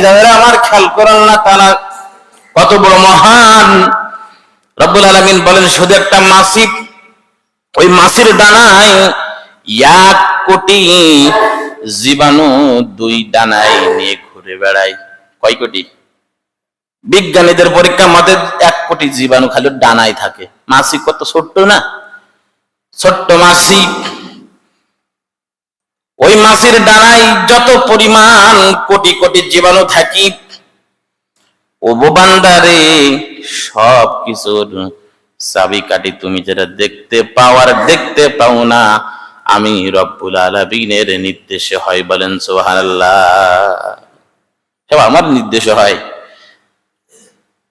দাদারা আমার খেয়াল করেন না, তারা কত বড় মহান। রব্বুল আলামিন বলেন শুধু একটা মাছি, ওই মাছির ডানায় 1 কোটি জীবাণু 2 ডানায় নিয়ে ঘুরে বেড়ায়। কয় কোটি? বিজ্ঞানীদের পরীক্ষা মতে 1 কোটি জীবাণু খালি ডানায় থাকে। মাছি কত ছোট্ট না, ছোট্ট মাছি। ওই মাছির ডানায় যত পরিমাণ কোটি কোটি জীবাণু থাকি, ও বান্দারে সব কিছুর চাবিকাঠি তুমি যেটা দেখতে পাও আর দেখতে পাও না, আমি রব্বুল আলামিনের নির্দেশে হয়। বলেন সুবহানাল্লাহ। আমার নির্দেশে হয়।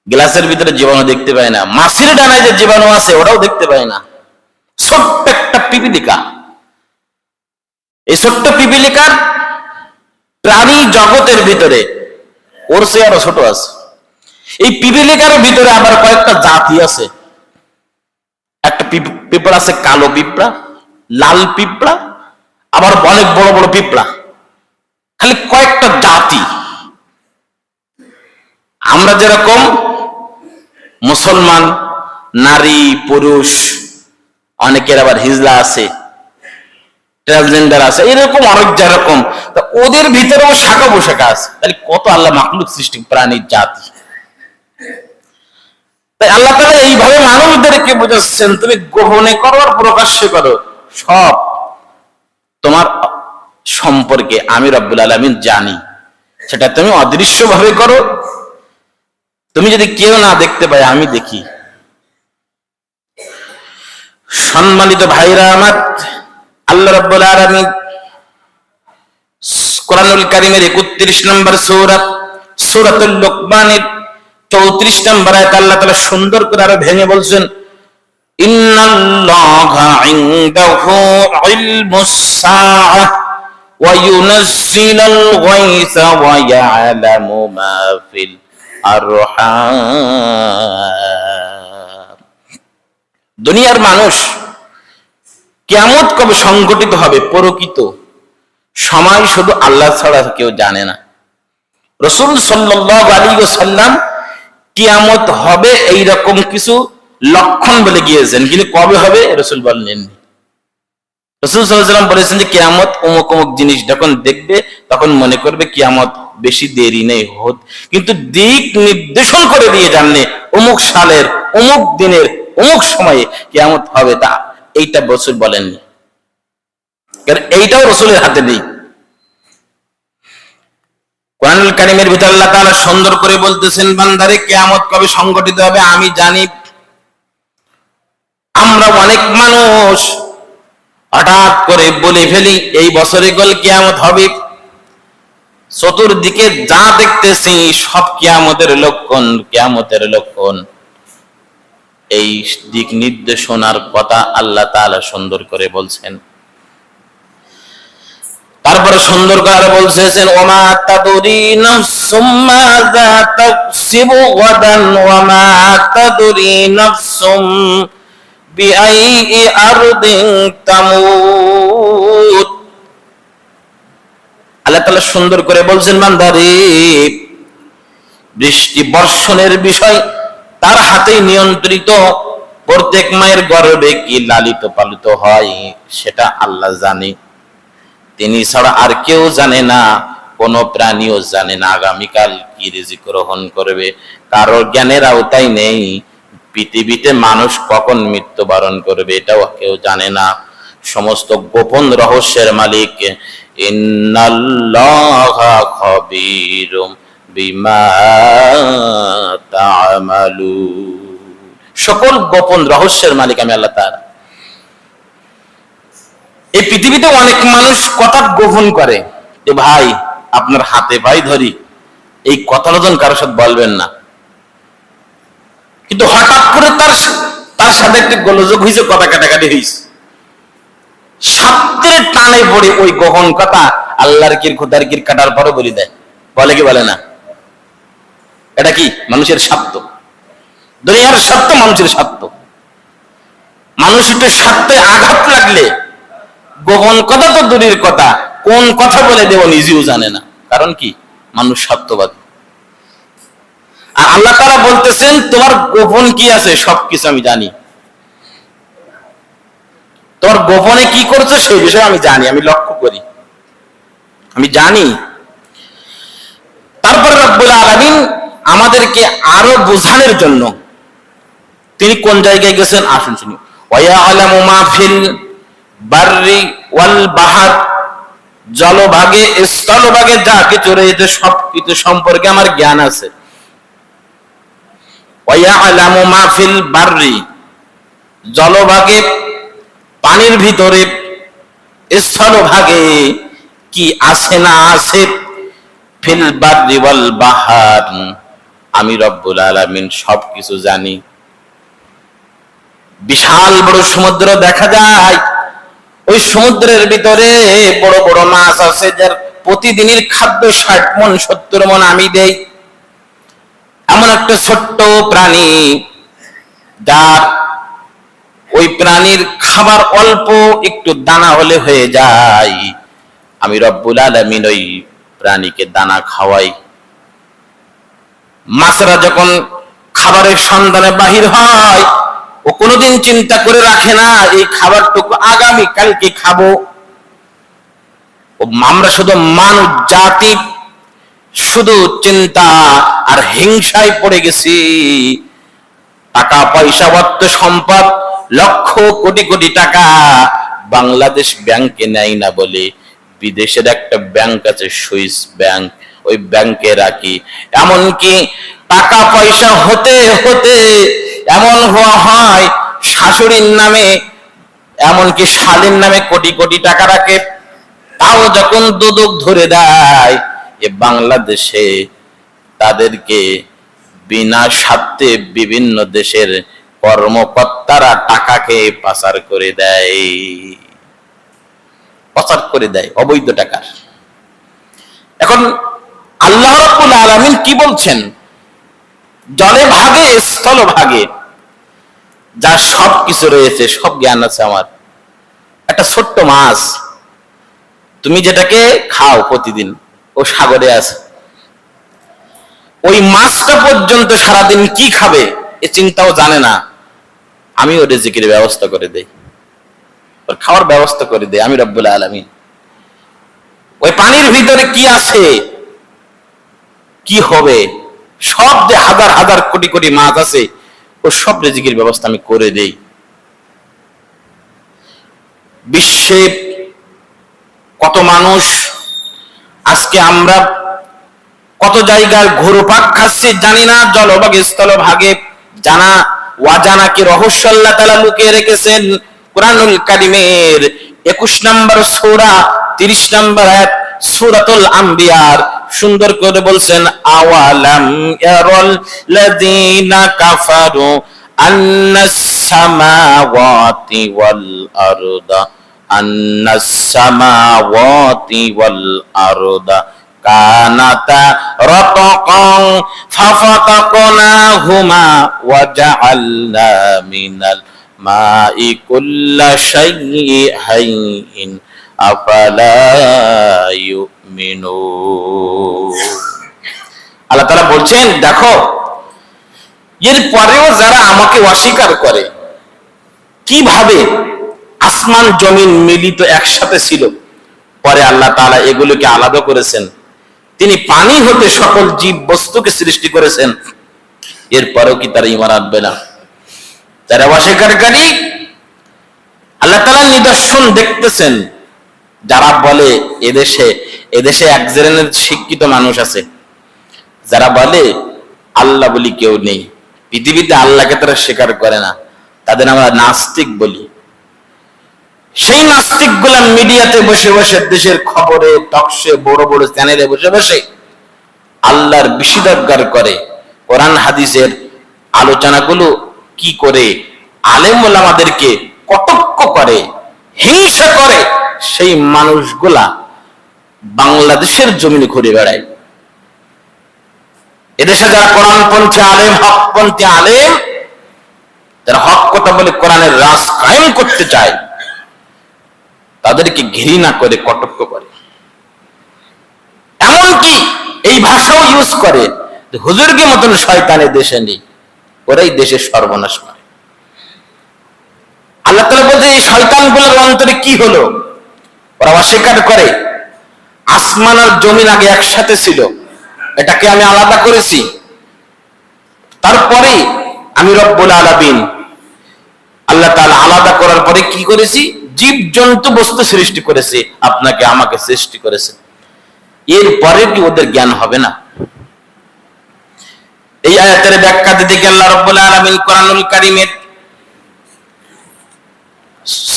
গ্লাসের ভিতরে জীবাণু দেখতে পায় না, মাছির ডানায় যে জীবাণু আছে ওটাও দেখতে পায় না। ছোট্ট একটা পিপিলিকা, এই ছোট্ট পিপিলিকার প্রাণী জগতের ভিতরে ওর চেয়ে আরো ছোট আছে। এই পিপিলিকার ভিতরে আবার কয়েকটা জাতি আছে। একটা পিঁপড়া আছে কালো পিঁপড়া, লাল পিঁপড়া, আবার অনেক বড় বড় পিঁপড়া, খালি কয়েকটা জাতি। আমরা যেরকম মুসলমান, নারী পুরুষ, অনেকের আবার হিজলা আছে, ট্রান্সজেন্ডার আছে, এরকম অনেক যেরকম, ওদের ভিতরেও শাখা পোশাখা আছে। তাহলে কত আল্লাহ মাখলুক সৃষ্টি, প্রাণীর জাতি। তাই আল্লাহ তাআলা এইভাবে মানুষদেরকে বোঝাচ্ছেন, তুমি গোপনে করো আর প্রকাশ্যে করো, সব তোমার সম্পর্কে আমি রব্বুল আলামিন জানি। সেটা তুমি অদৃশ্য ভাবে করো, তুমি যদি কেউ না দেখতে পায় আমি দেখি। সম্মানিত ভাইরা আমার, আল্লাহ রাব্বুল আলামিন কোরআনুল কারীমের 31 নম্বর সূরা সূরাতুল লুকমানের 34 নম্বর আয়াত আল্লাহ তাআলা সুন্দর করে আরো ভেঙে বলছেন, ইন্নাল্লাহা ইনদাহু ইলমুস সাআহ ওয়া ইউনাজ্জিলুল গায়সা ওয়া ইয়ালামু মা ফিল আরহাম। দুনিয়ার মানুষ কিয়ামত কবে সংঘটিত হবে প্রকৃত সময় শুধু আল্লাহ ছাড়া কেউ জানে না। রাসূল সাল্লাল্লাহু আলাইহি ওয়াসাল্লাম কিয়ামত হবে এইরকম কিছু লক্ষণ বলে গিয়েছেন, কিন্তু কবে হবে রাসূল বলেননি। রাসূল সাল্লাল্লাহু আলাইহি ওয়াসাল্লাম বলেছেন যে কিয়ামত অমুক অমুক জিনিস যখন দেখবে তখন মনে করবে কিয়ামত বেশি দেরি নেই, কিন্তু দিক নির্দেশন করে দিয়ে জানলে অমুক সালের অমুক দিনের অমুক সময়ে কিয়ামত হবে, তা এইটা রাসূল বলেননি, কারণ এইটাও রাসূলের হাতে নেই। কোরআনুল কারীমের ভিতর আল্লাহ তাআলা সুন্দর করে বলতেছেন, বান্দারে কিয়ামত কবে সংঘটিত হবে আমি জানি। আমরা অনেক মানুষ হঠাৎ করে বলে ফেলি এই বছরে গল কিয়ামত হবে, চতুর্দিকে যা দেখতেছি সব কিয়ামতের লক্ষণ, কিয়ামতের লক্ষণ। এই দিক নির্দেশনার কথা আল্লাহ তাআলা সুন্দর করে বলছেন। তারপরে সুন্দর করে বলছেন, ওমা তাদরি নাফসুম মাযা তাকসিবু গাদান ওয়া মা তাদরি নাফসুম বিআইয়ি আরদিন তামুত। আল্লাহ তাআলা সুন্দর করে বলছেন, বান্দারে বৃষ্টি বর্ষণের বিষয় তার হাতেই নিয়ন্ত্রিত। প্রত্যেক মায়ের গর্ভে কি লালিত পালিত হয় সেটা আল্লাহ জানে, তিনি ছাড়া আর কেউ জানে না, কোন প্রাণীও জানে না আগামীকাল কি রিজিক গ্রহণ করবে, কারো জ্ঞানের আওতায় নেই। পৃথিবীতে মানুষ কখন মৃত্যুবরণ করবে এটাও কেউ জানে না। সমস্ত গোপন রহস্যের মালিক ইন্নাল্লাহা খাবীরুম বিমা তা'মালুন। সকল গোপন রহস্যের মালিক আমি আল্লাহ তাআলা। এই পৃথিবীতে অনেক মানুষ কথা গোপন করে যে ভাই আপনার হাতে ভাই ধরি, এই কথাটা যখন কারোর সাথে বলবেন না, কিন্তু হঠাৎ করে তার সাথে একটা গোলযোগ হয়েছে, কথা কাটাকাটি হয়েছে, স্বার্থের টানে পড়ে ওই গোপন কথা আল্লাহর কির খোদার কির কাটার পরে বলে দেয়। বলে কি বলে না? এটা কি মানুষের স্বার্থ, দুনিয়ার স্বার্থ, মানুষের স্বার্থ। মানুষ একটু স্বার্থে আঘাত লাগলে গোপন কথা তো দূরের কথা, কোন কথা বলে দেব নিজেও জানে না। কারণ কি? মানুষ স্বার্থবাদী। আর আল্লাহ তাআলা বলতেছেন তোমার গোপন কি আছে সবকিছু আমি জানি, তোমার গোপনে কি করছো সেই বিষয়ে আমি জানি, আমি লক্ষ্য করি, আমি জানি। তারপরে রব্বুল আলামিন আমাদেরকে আরো বোঝানোর জন্য তিনি কোন জায়গায় গেছেন আসুন শুনি। ওয়ায়ালামু মা ফিল বাররি ওয়াল বাহর, জলভাগে স্থলভাগে যা কিছু রয়েছে সবকিছু সম্পর্কে আমার জ্ঞান আছে। ওয়ায়ালামু মা ফিল বাররি, জলভাগে পানির ভিতরে স্থলভাগে কি আছে না আছে, ফিল বাররি ওয়াল বাহর, আমি রব্বুল আলামিন সবকিছু জানি। বিশাল বড় সমুদ্র দেখা যায়, ওই সমুদ্রের ভিতরে বড় বড় মাছ আছে যার প্রতিদিনের খাদ্য 60 মণ 70 মণ আমি দেই। এমন একটা ছোট্ট প্রাণী যার ওই প্রাণীর খাবার অল্প একটু দানা হলে হয়ে যায়, আমি রব্বুল আলামিন ওই প্রাণীকে দানা খাওয়াই। মাছরা যখন খাবারের সন্ধানে বাহির হয় ও কোনোদিন চিন্তা করে রাখে না এই খাবারটুকু আগামী কালকে খাবো। আমরা শুধু মানব জাতি শুধু চিন্তা আর হিংসায় পড়ে গেছি। টাকা পয়সা অর্থ সম্পদ লক্ষ কোটি কোটি টাকা বাংলাদেশ ব্যাংকে নেয় না বলে বিদেশের একটা ব্যাংক আছে সুইস ব্যাংক, ওই ব্যাংকে রাখি। এমনকি টাকা পয়সা হতে হতে এমন হওয়া হয় শাশুড়ির নামে এমনকি শালীর নামে কোটি কোটি টাকা রাখে, তাও যখন দুদক ধরে দেয় এ বাংলাদেশে তাদেরকে বিনা স্বার্থে বিভিন্ন দেশের কর্মকর্তারা টাকাকে পাচার করে দেয়, পাচার করে দেয় অবৈধ টাকার। এখন আল্লাহ রাব্বুল আলামিন কি বলছেন, জলে ভাগে স্থল ভাগে যা সব কিছু রয়েছে সব জ্ঞান আছে আমার। একটা ছোট্ট মাছ তুমি যেটাকে খাও প্রতিদিন ও সাগরে আছে, ওই মাছটা পর্যন্ত সারাদিন কি খাবে এ চিন্তাও জানে না, আমি ওর রিজিকের ব্যবস্থা করে দেই, ওর খাওয়ার ব্যবস্থা করে দেই আমি রব্বুল আলামিন। ওই পানির ভিতরে কি আছে কি হবে সব যে হাজার হাজার কোটি কোটি মাছ আছে ও সব রিজিকের ব্যবস্থা আমি করে দেই। বিশ্বে কত মানুষ আজকে আমরা কত জায়গায় ঘুরপাক খাচ্ছি জানি না, জলভাগে স্থলভাগে জানা ওয়াজানা কি রহস্য আল্লাহ তাআলা লুকিয়ে রেখেছেন। কুরআনুল কারীমের 21 নম্বর সূরা 30 নম্বর আয়াত সূরাতুল আম্বিয়ার সুন্দর করে বলছেন, আওয়ালাম ইয়ারাল লাযীনা কাফারু আন্নাস সামাওয়াতি ওয়াল আরদা আন্নাস সামাওয়াতি ওয়াল আরদা কানাতা রাতকান ফাফাতাকনাহুমা ওয়া জাআলনা মিনাল মাই কুল্লা শাইইন আফালা ইউমিনুন। আল্লাহ তাআলা বলছেন দেখো এর পরেও যারা আমাকে অস্বীকার করে, কিভাবে আসমান জমিন মিলিত একসাথে ছিল, পরে আল্লাহ তাআলা এগুলোকে আলাদা করেছেন। তিনি পানি হতে সকল জীব বস্তুকে সৃষ্টি করেছেন, এরপরেও কি তারা ঈমান আনবে না? যারা অস্বীকারী আল্লাহ তাআলার নিদর্শন দেখতেছেন। যারা বলে এদেশে এক শ্রেণীর শিক্ষিত মানুষ আছে যারা বলে আল্লাহ বলি কেউ নেই, পৃথিবীতে আল্লাহকে তারা স্বীকার করে না, তাদের আমরা নাস্তিক বলি। সেই নাস্তিক গুলা মিডিয়াতে বসে বসে দেশের খবরে টকশে বড় বড় চ্যানেলে বসে বসে আল্লাহর বিশিদাজ্ঞার করে, কোরআন হাদিসের আলোচনাগুলো কি করে আলেম ওলামাদেরকে কটাক্ষ করে, হিংসা করে। সেই মানুষগুলা বাংলাদেশের জমিনে ঘুরে বেড়ায়। এদেশে যারা কোরআনপন্থী আলেম হকপন্থী আলেম যারা হক কথা বলে কোরআনের রাজ কায়েম করতে চায় তাদেরকে ঘৃণা করে কটাক্ষ করে, এমনকি এই ভাষাও ইউজ করে হুজুরকে মতন শয়তানে দেশে নেই, ওরাই দেশের সর্বনাশ করে। আল্লাহ তাআলা বলতে এই শয়তানগুলোর অন্তরে কি হলো? ওরা অস্বীকার করে আসমান আর জমিন আগে একসাথে ছিল, এটাকে আমি আলাদা করেছি, তারপরে আমি রব্বুল আলামিন আল্লাহ তাআলা আলাদা করার পরে কি করেছি? জীব জন্তু বস্তু সৃষ্টি করেছে, আপনাকে আমাকে সৃষ্টি করেছে। এরপরে কি ওদের জ্ঞান হবে না? এই আয়াতের ব্যাখ্যা দিতে গিয়ে আল্লাহ রাব্বুল আলামিন কোরআনুল কারীমের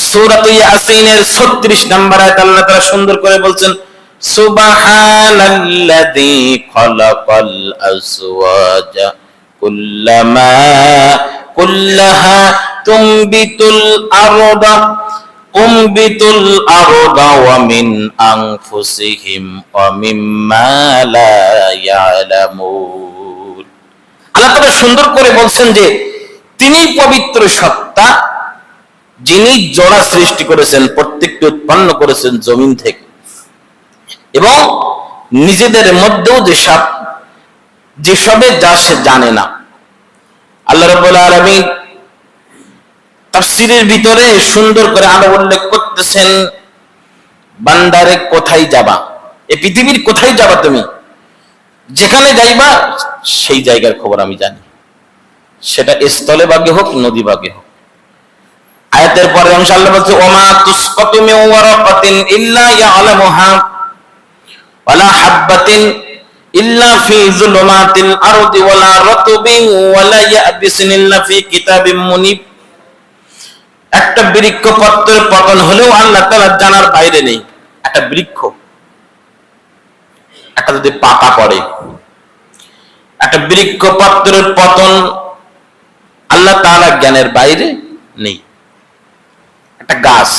সূরা ইয়াসিনের 36 নম্বর আয়াত আল্লাহ তাআলা সুন্দর করে বলছেন, সুবহানাল্লাযী খালাকাল আজওয়াজা কুল্লাহা তুমবিতুল আরদা ওয়া মিন আনফুসিহিম ওয়া মিম্মা লা ইয়ালামুন। আল্লাহ তাআলা সুন্দর করে বলছেন যে তিনি পবিত্র সত্তা, যিনি জোড়া সৃষ্টি করেছেন, প্রত্যেকটি উৎপন্ন করেছেন জমিন থেকে, এবং নিজেদের মধ্যেও যেসবে যা সে জানে না। আল্লাহ রাব্বুল আলামিন তাফসীরের ভিতরে সুন্দর করে আরো উল্লেখ করতেছেন, বান্দারে কোথায় যাবা, এই পৃথিবীর কোথায় যাবা তুমি, যেখানে যাইবা সেই জায়গার খবর আমি জানি, সেটা স্থলে ভাগে হোক নদী ভাগে হোক। আয়াতের পরে অংশ আল্লাহ বলছে, ওমা তুসকাতু মিন ওয়ারাকাতিন ইল্লা ইয়ালামুহা ওয়ালা হাববাতিন ইল্লা ফি যুলুমাতিল আরদি ওয়ালা রাতবিন ওয়ালা ইয়াবিসিন ইল্লা ফি কিতাবিম মুনিব। একটা বৃক্ষ পত্রের পতন হলেও আল্লাহ তাআলা জানার বাইরে নেই। একটা বৃক্ষ, একটা যদি পাতা পড়ে, একটা বৃক্ষ পত্রের পতন আল্লাহ তাআলা জ্ঞানের বাইরে নেই। একটা গাছ,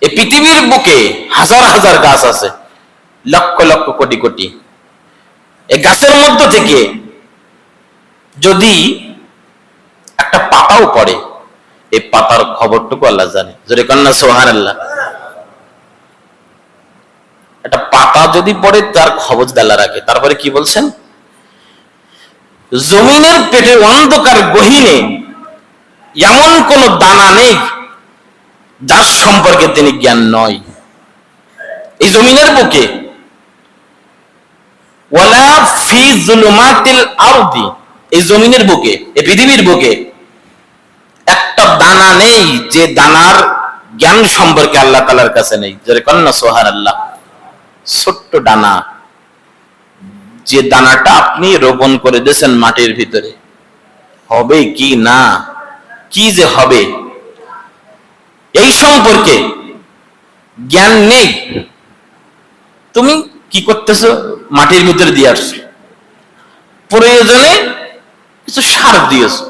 এই পৃথিবীর বুকে হাজার হাজার গাছ আছে, লক্ষ লক্ষ কোটি কোটি। এই গাছের মধ্য থেকে যদি একটা পাতাও পড়ে, এই পাতার খবরটুকু আল্লাহ জানে। যদি কন্যা সুবহানাল্লাহ। একটা পাতা যদি পড়ে তার খবর আল্লাহ রাখে। তারপরে কি বলছেন? জমিনের পেটের অন্ধকার গহীনে এমন কোন দানা নেই যার সম্পর্কে তিনি জ্ঞান নয়। এই জমিনের বুকে ওয়ালা ফি যুলুমাতিল আরদি, এই জমিনের বুকে, এই পৃথিবীর বুকে একটা দানা নেই যে দানার জ্ঞান সম্পর্কে আল্লাহ তাআলার কাছে নেই। যারে কন্যা সুবহানাল্লাহ। ছোট্ট দানা, যে দানাটা আপনি রোপণ করে দিয়েছেন মাটির ভিতরে, হবে কি না, কি যে হবে এই সম্পর্কে জ্ঞান নেই। তুমি কি করতেছো? মাটির ভিতরে দিয়ে আসছো, প্রয়োজনে কিছু সার দিয়েছো।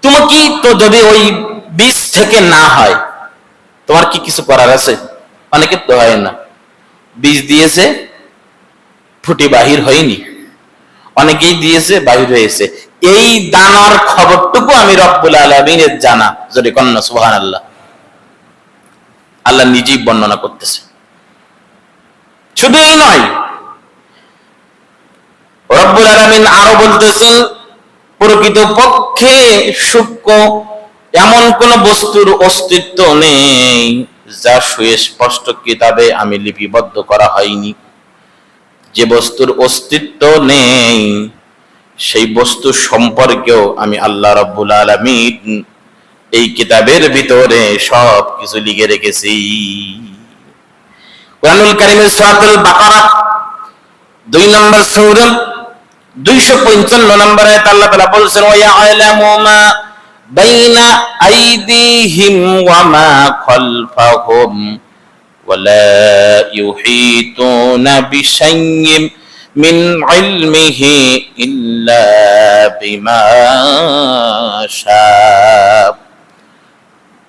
তুমি কি তো যদি ওই বীজ থেকে না হয় তোমার কি কিছু করার আছে? অনেকে তো হয় না, বীজ দিয়েছে ফুটে বাহির হয়নি, অনেকেই দিয়েছে বাহির হয়েছে। এই দানার খবরটুকু আমি রব্বুল আলামিনের জানা। যদি কন্যা সুবহানাল্লাহ। আল্লাহ নিজেই বর্ণনা করতেছে। শুধু এই নয়, রব্বুল আলামিন আরো বলতেছেন, প্রকৃত পক্ষে সূক্ষ্ম এমন কোন বস্তুর অস্তিত্ব নেই যা সুস্পষ্ট কিতাবে আমি লিপিবদ্ধ করা হয়নি। যে বস্তুর অস্তিত্ব নেই সেই বস্তু সম্পর্কেও আমি আল্লাহ রাব্বুল আলামিন এই কিতাবের ভিতরে সব কিছু লিখে রেখেছি। কুরআনুল কারীমের সূরাতুল বাকারা 2 নম্বর সূরা 255 নম্বর আয়াতে আল্লাহ তাআলা বলেছেন, ওয়া ইয়ালামু মা বাইনা আইদিহিম ওয়া মা খালফাহুম ওয়া লা ইউহিতুনা বিশাইইন মিন ইলমিহি ইল্লা বিমা শাআ।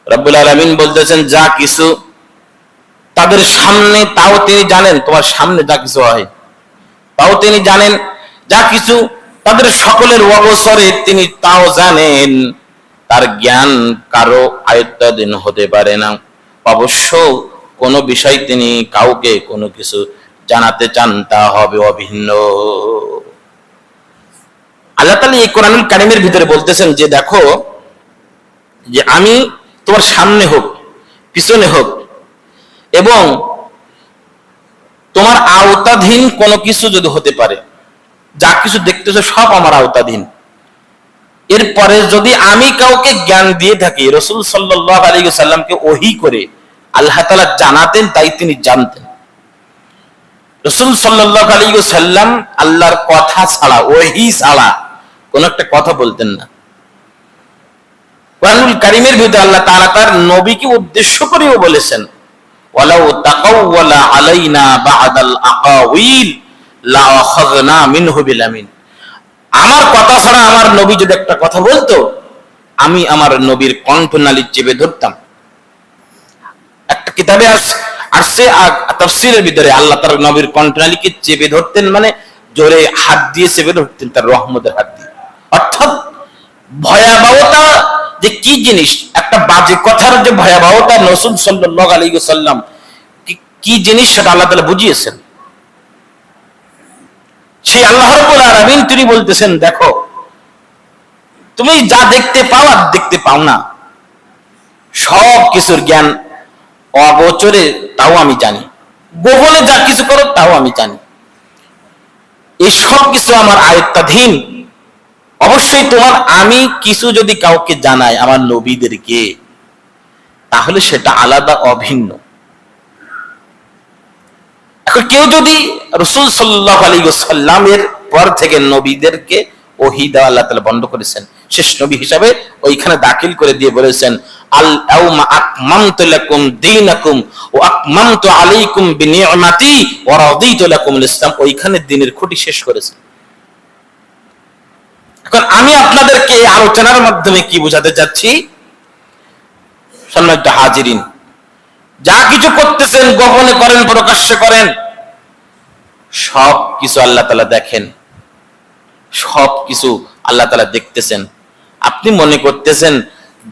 রব্বুল আলামিন বলতেছেন, যা কিছু তাদের সামনে তাও তিনি জানেন। তোমার সামনে যা কিছু হয় তাও তিনি জানেন, যা কিছু তাদের সকলের অবসরে তিনি তাও জানেন। তার জ্ঞান কারো আয়ত্তাধীন হতে পারে না। অবশ্য কোনো বিষয় তিনি কাউকে কোনো কিছু জানাতে চান তা হবে অভিন্ন। আল্লাহ তাআলা এই কোরআনুল কারীমের ভিতরে বলতেছেন যে দেখো, যে আমি তোমার সামনে হোক পিছনে হোক এবং তোমার আওতাধীন কোনো কিছু যদি হতে পারে, যা কিছু দেখতেছো সব আমার আওতাধীন। এরপরে যদি আমি কাউকে জ্ঞান দিয়ে থাকি, রাসূল সাল্লাল্লাহু আলাইহি ওয়াসাল্লামকে ওহী করে আল্লাহ তাআলা জানাতেন, তাই তিনি জানতেন। রাসূল সাল্লাল্লাহু আলাইহি ওয়াসাল্লাম আল্লাহর কথা ছাড়া, ওহী ছাড়া কোন একটা কথা বলতেন না। কোরআনুল কারীমের ভিতরে আল্লাহ তাআলা তার নবীকে উদ্দেশ্য করেও বলেছেন, ওয়ালাউ তাকাওয়ালা আলাইনা বা'দাল আকাওয়িল লা আখাযনা মিনহু বিল আমিন। আমার কথা ছাড়া আমার নবী যদি একটা কথা বলতো, আমি আমার নবীর কণ্ঠনালী চেপে ধরতাম। একটা কিতাবে আসছে তাফসীরের ভিতরে আল্লাহ তার নবীর কণ্ঠনালীকে চেপে ধরতেন, মানে জোরে হাত দিয়ে চেপে ধরতেন, তার রহমতের হাত দিয়ে। অর্থাৎ ভয়াবহতা যে কি জিনিস, একটা বাজে কথার যে ভয়াবহতা রাসূল সাল্লাল্লাহু আলাইহি ওয়াসাল্লাম কি জিনিস সেটা আল্লাহ তাআলা বুঝিয়েছেন। সেই আল্লাহ রাব্বুল আলামিন তিনি বলতেছেন, দেখো তুমি যা দেখতে পাও আর দেখতে পাও না, সব কিছুর জ্ঞান অগোচরে তাও আমি জানি, গোপনে যা কিছু করো তাও আমি জানি। এই সব কিছু আমার আয়ত্তাধীন। অবশ্যই তোমার আমি কিছু যদি কাউকে জানাই, আমার নবীদেরকে, তাহলে সেটা আলাদা, অভিন্ন। এখন কেউ যদি রাসূল সাল্লাল্লাহু আলাইহি ওয়াসাল্লামের পর থেকে নবীদেরকে ওহী দেওয়া আল্লাহ তাআলা বন্ধ করেছেন, শেষ নবী হিসাবে ওইখানে দাখিল করে দিয়ে বলেছেন, আল ইয়াউমা আকমালতু লাকুম দীনাকুম ওয়া আকমালতু আলাইকুম বিনি'মাতি ওয়া রাদিতু লাকুমুল ইসলাম। ওইখানে দ্বীনের খুঁটি শেষ করেছেন। এখন আমি আপনাদেরকে এই আলোচনার মাধ্যমে কি বোঝাতে চাচ্ছি, সম্মানিত হাজিরিন, যা কিছু করতেছেন, গোপনে করেন প্রকাশ্যে করেন, সব কিছু আল্লাহ তাআলা দেখেন, সব কিছু আল্লাহ তাআলা দেখতেছেন। আপনি মনে করতেছেন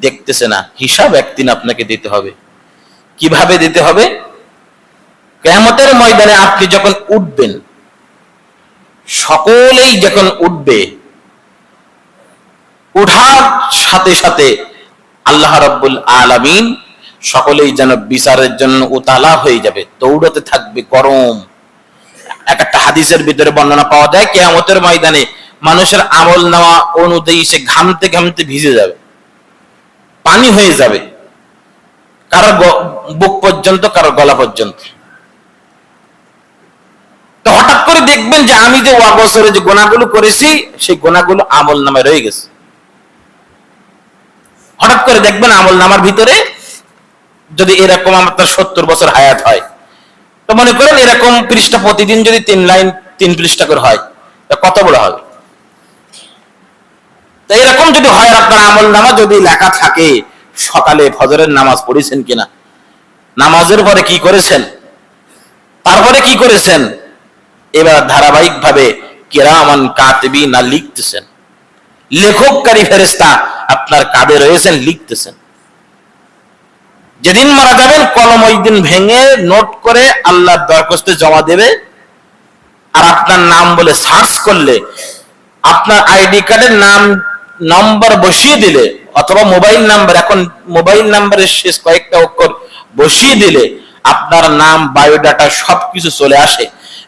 দেখতেছে না, হিসাব একদিন আপনাকে দিতে হবে। কিভাবে দিতে হবে? কিয়ামতের ময়দানে আপনি যখন উঠবেন, সকলেই যখন উঠবে, উঠার সাথে সাথে আল্লাহ রাব্বুল আলামিন সকলেই যেন বিচারের জন্য উতালা হয়ে যাবে, দৌড়াতে থাকবে গরম। একটা হাদিসের ভিতরে বর্ণনা পাওয়া যায়, কিয়ামতের ময়দানে মানুষের আমল নামা অনুযায়ী সে ঘামতে ঘামতে ভিজে যাবে, পানি হয়ে যাবে, কারো বুক পর্যন্ত, কারো গলা পর্যন্ত। তো হঠাৎ করে দেখবেন যে আমি যে অবসরে যে গুনাহগুলো করেছি, সেই গুনাহগুলো আমল নামায় রয়ে গেছে। হঠাৎ করে দেখবেন আমল নামার ভিতরে, যদি এরকম আমার 70 বছর হায়াত হয়, তো মনে করেন এরকম পৃষ্ঠা প্রতিদিন যদি 3 লাইন 3 পৃষ্ঠা করে হয়, তা কত বড় হবে? তো এরকম যদি হয়, আপনার আমল নামা যদি লেখা থাকে, সকালে ফজরের নামাজ পড়েছেন কিনা, নামাজের পরে কি করেছেন, তারপরে কি করেছেন, এবার ধারাবাহিক ভাবে কিরামান কাতিবিন লিখতেছেন, লেখককারী ফেরেশতা আপনার কাঁধে রয়েছেন, লিখতেছেন। যেদিন মারা যাবেন, কলম ওই দিন ভেঙে নোট করে আল্লাহর দরখাস্তে জমা দেবে। আর আপনার নাম বলে সার্চ করলে, আপনার আইডি কার্ডের নাম নম্বর বসিয়ে দিলে, অথবা মোবাইল নাম্বার, এখন মোবাইল নাম্বারের শেষ কয়েকটা অক্ষর বসিয়ে দিলে আপনার নাম, বায়োডাটা সবকিছু চলে আসে।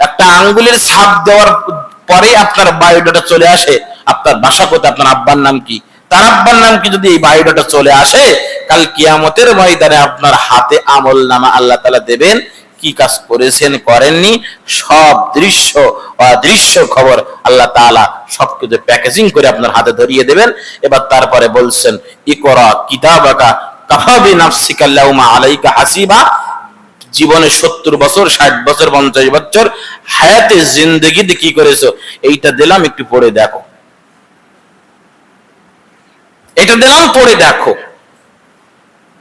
একটা আঙ্গুলের ছাপ দেওয়ার পরে আপনার বায়োডাটা চলে আসে, আপনার বাসা কোথায়, আপনার আব্বার নাম কি, তার আব্বার নাম কি, যদি এই বায়োডাটা চলে আসে, কাল কিয়ামতের ময়দানে আপনার হাতে আমল নামা আল্লাহ তাআলা দেবেন। কি কাজ করেছেন, করেননি, সব দৃশ্য অদৃশ্য খবর আল্লাহ তাআলা সবকিছু প্যাকেজিং করে আপনার হাতে ধরিয়ে দেবেন। এবার তারপরে বলছেন, ইকরা কিতাবাকা কাফা বিনাফসিকা আল-ইয়াওমা আলাইকা হাসিবা। জীবনে 70 বছর, 60 বছর, 50 বছর হায়াতে জিন্দেগিতে কি করেছো, এইটা দিলাম, একটু পড়ে দেখো, এটা দিলাম, পড়ে দেখো।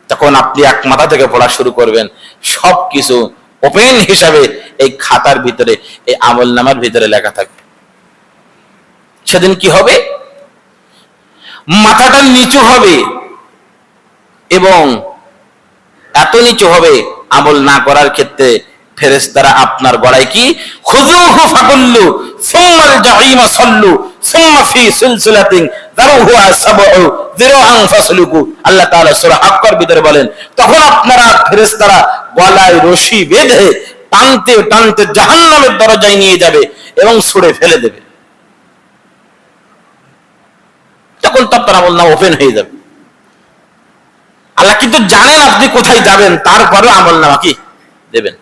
তখন আপনি এক মাথা থেকে পড়া শুরু করবেন, সবকিছু ওপেন হিসাবে এই খাতার ভিতরে, এই আমল নামার ভিতরে লেখা থাকবে। সেদিন কি হবে, মাথাটা নিচু হবে এবং এত নিচু হবে, আমল না করার ক্ষেত্রে ফেরেশতারা আপনার গলায় কি খুযুহু ফাকুল্লু সুম্মাল জাহিমা সাল্লু সুম্মা ফি সিলসিলাতিন দারুহা সাবউ যিরাআন ফাসলুকু। আল্লাহ তাআলা সূরা হাক্কার ভিতরে বলেন, তখন আপনারা ফেরেশতারা গলায় রশি বেঁধে টানতে টানতে জাহান্নামের দরজায় নিয়ে যাবে এবং ছুঁড়ে ফেলে দেবে। তখন তো আপনার আমলনামা ওপেন হয়ে যাবে। আল্লাহ কিন্তু জানেন আপনি কোথায় যাবেন, তারপরে আমলনামা কি দেবেন।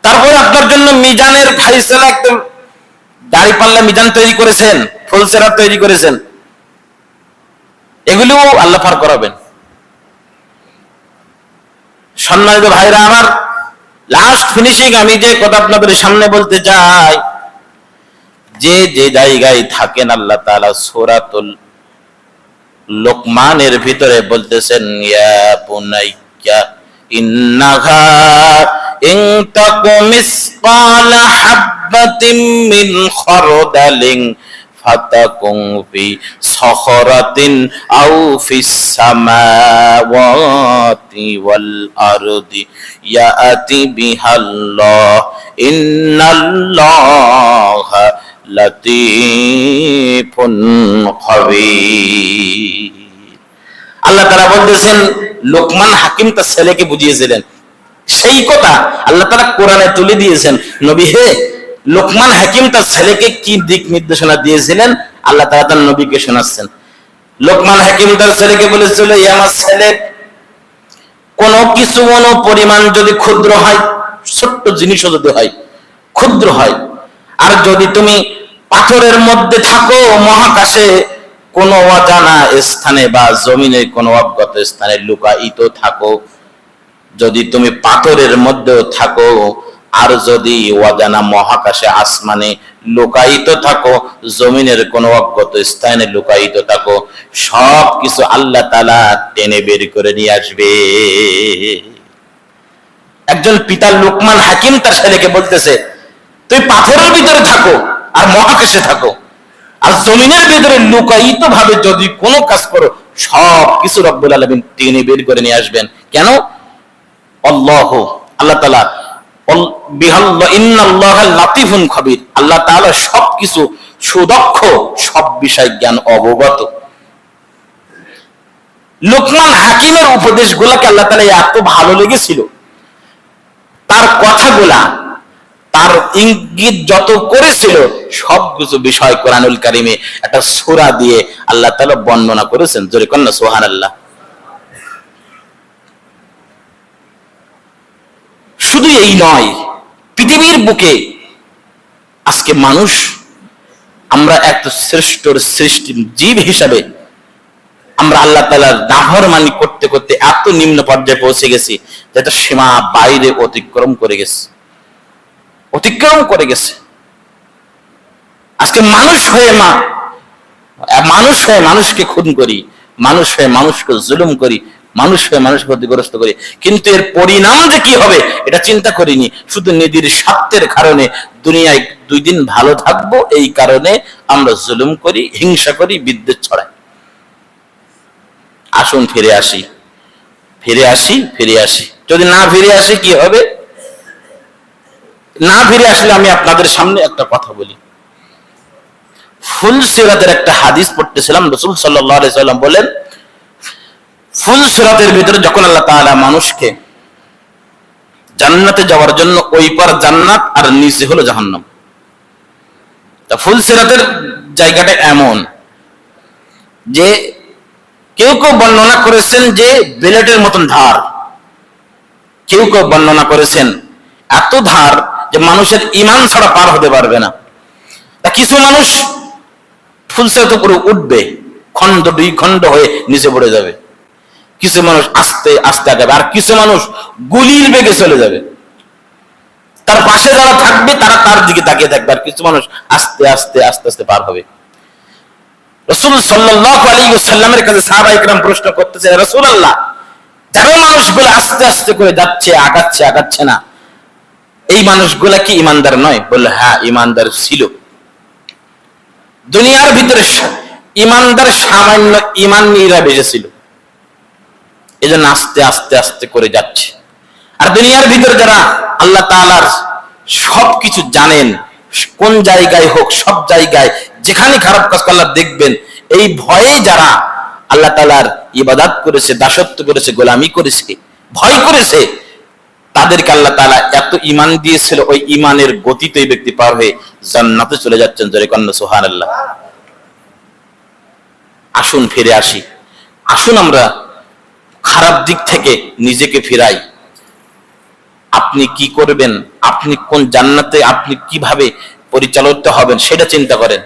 তারপরে আপনার জন্য মিজানের ফাইসালা, একদম দাঁড়িপাল্লা মিজান তৈরি করেছেন, ফুলসেরাত তৈরি করেছেন, এগুলিও আল্লাহ পার করাবেন। সম্মানিত ভাইরা আমার, লাস্ট ফিনিশিং আমি যে কথা আপনাদের সামনে বলতে চাই, যে যে জায়গায় থাকেন আল্লাহ তাআলা সূরাতুল লোকমানের ভিতরে বলতেছেন, ইয়া বুনাইয়া ইন্নাহা ইন তাকু মিসকালা হাববাতিন মিন খারদালিন ফাতাকুন ফি সখরাতিন আও ফিস সামাওয়াতি ওয়াল আরদি ইয়াতি বিহাল্লাহ ইন্নাল্লাহা লাতীফুন খাবীর। আল্লাহ তাআলা বলতেছেন, লোকমান হাকিম তার ছেলেকে বুঝিয়েছিলেন সেই কথা আল্লাহ তাআলা কোরআনে তুলে দিয়েছেন। নবী হে, লোকমান হাকিম তার ছেলেকে কি দিক নির্দেশনা দিয়েছিলেন আল্লাহ তাআলা তার নবীকে শোনাচ্ছেন। লোকমান হাকিম তার ছেলেকে বলেছিল, এই আমার ছেলে, কোন কিছু পরিমাণ যদি ক্ষুদ্র হয়, ছোট্ট জিনিসও যদি হয়, ক্ষুদ্র হয়, আর যদি তুমি পাথরের মধ্যে থাকো, মহাকাশে কোন অজানা স্থানে বা জমিনে কোন অজ্ঞাত স্থানে লুকায়িত থাকো, যদি তুমি পাথরের মধ্যেও থাকো, আর যদি অজানা মহাকাশে আসমানে লুকায়িত থাকো, জমিনের কোন অজ্ঞাত স্থানে লুকায়িত থাকো, সব কিছু আল্লাহ তাআলা টেনে বের করে নিয়ে আসবে। একজন পিতা লোকমান হাকিম তার ছেলেকে বলতেছে, তুই পাথরের ভিতরে থাকো আর মহাকাশে থাকো, আর জমিনের ভিতরে লুকায়িত ভাবে যদি কোনো কাজ করো, সব কিছু রব্বুল আলামিন টেনে বের করে নিয়ে আসবেন। কেন? আল্লাহু, আল্লাহ তাআলা, ইন্নাল্লাহা লাতীফুন খাবীর, আল্লাহ তাআলা সবকিছু সুদক্ষ, সব বিষয় জ্ঞান অবগত। লোকমান হাকিমের উপদেশগুলোকে আল্লাহ তাআলা এত ভালো লেগেছিল, তার কথাগুলা, তার ইঙ্গিত যত করেছিল, সবকিছু বিষয় কোরআনুল কারীমে একটা সূরা দিয়ে আল্লাহ তাআলা বর্ণনা করেছেন। জোরে কন্না সুবহানাল্লাহ। শুধু এই নয়, পৃথিবীর বুকে আজকে মানুষ, আমরা একটা শ্রেষ্ঠ সৃষ্টি জীব হিসাবে আমরা আল্লাহ তাআলার নাফরমানি করতে করতে এত নিম্ন পর্যায়ে পৌঁছে গেছি, যেটা সীমা বাইরে অতিক্রম করে গেছে। আজকে মানুষ হয়ে মানুষকে খুন করি, মানুষ হয়ে মানুষকে জুলুম করি, মানুষ হয়ে মানুষকে ক্ষতিগ্রস্ত করি, কিন্তু এর পরিণাম যে কি হবে এটা চিন্তা করিনি। শুধু নিজের স্বার্থের কারণে দুনিয়ায় 2 দিন ভালো থাকবো, এই কারণে আমরা জুলুম করি, হিংসা করি, বিদ্বেষ ছড়াই। আসুন ফিরে আসি। যদি না ফিরে আসি কি হবে? না ফিরে আসলে আমি আপনাদের সামনে একটা কথা বলি। ফুলসিরাতের একটা হাদিস পড়তেছিলাম, রাসূল সাল্লাল্লাহু আলাইহি সাল্লাম বলেন, ফুলসিরাতের ভিতরে যখন আল্লাহ তাআলা মানুষকে জান্নাতে যাওয়ার জন্য, ওই পার জান্নাত আর নিচে হলো জাহান্নাম। তা ফুলসিরাতের জায়গাটা এমন যে কেউ বর্ণনা করেছেন যে বেলেটের মতন ধার, কেউ বর্ণনা করেছেন এত ধার যে মানুষের ঈমান ছাড়া পার হতে পারবে না। তা কিছু মানুষ ফুলসিরাতের উপরে উঠবে, খন্ড 2 খন্ড হয়ে নিচে পড়ে যাবে, কিছু মানুষ আস্তে আস্তে আগাবে, আর কিছু মানুষ গুলির বেগে চলে যাবে। তার পাশে যারা থাকবে তারা তার দিকে তাকিয়ে থাকবে, আর কিছু মানুষ আস্তে আস্তে আস্তে আস্তে পার হবে। রাসূল সাল্লাল্লাহু আলাইহি ওয়াসাল্লামের কাছে সাহাবায়ে কেরাম প্রশ্ন করতেছে, রাসূলুল্লাহ, যারা মানুষগুলো আস্তে আস্তে করে যাচ্ছে, আগাচ্ছে না, এই মানুষগুলা কি ঈমানদার নয়? বলল, হ্যাঁ, ঈমানদার ছিল। দুনিয়ার ভিতরে ঈমানদার সামান্য ঈমান নিয়েরা বেঁচে ছিল, এজন্য আস্তে আস্তে আস্তে করে যাচ্ছে। আর দুনিয়ার ভিতর যারা আল্লাহ তাআলার সবকিছু জানেন, কোন জায়গায় হোক, সব জায়গায় যেখানে খারাপ কাজ করলে দেখবেন, এই ভয়ে যারা আল্লাহ তাআলার ইবাদত করেছে, দাসত্ব করেছে, গোলামি করেছে, ভয় করেছে, তাদেরকে আল্লাহ তাআলা এত ঈমান দিয়েছিল, ওই ঈমানের গতিতে এই ব্যক্তি পার হয়ে জান্নাতে চলে যাচ্ছেন। জোরে কন্যা সুবহানাল্লাহ। আসুন ফিরে আসি, আসুন আমরা খারাপ দিক থেকে নিজেকে ফিরাই। আপনি কি করবেন, আপনি কোন জান্নাতে, আপনি কিভাবে পরিচালিত হবেন সেটা চিন্তা করেন,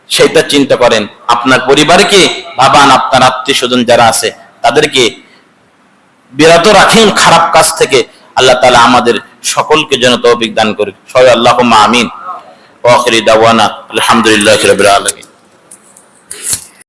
সেটা চিন্তা করেন। আপনার পরিবারকে ভাবান, আপনার আত্মীয় স্বজন যারা আছে তাদেরকে বিরত রাখেন খারাপ কাজ থেকে। আল্লাহ তাআলা আমাদের সকলকে যেন তৌফিক দান করে। সবাই আল্লাহুম্মা আমিন। ওয়া আখিরি দাওয়ানা আলহামদুলিল্লাহি রাব্বিল আলামিন।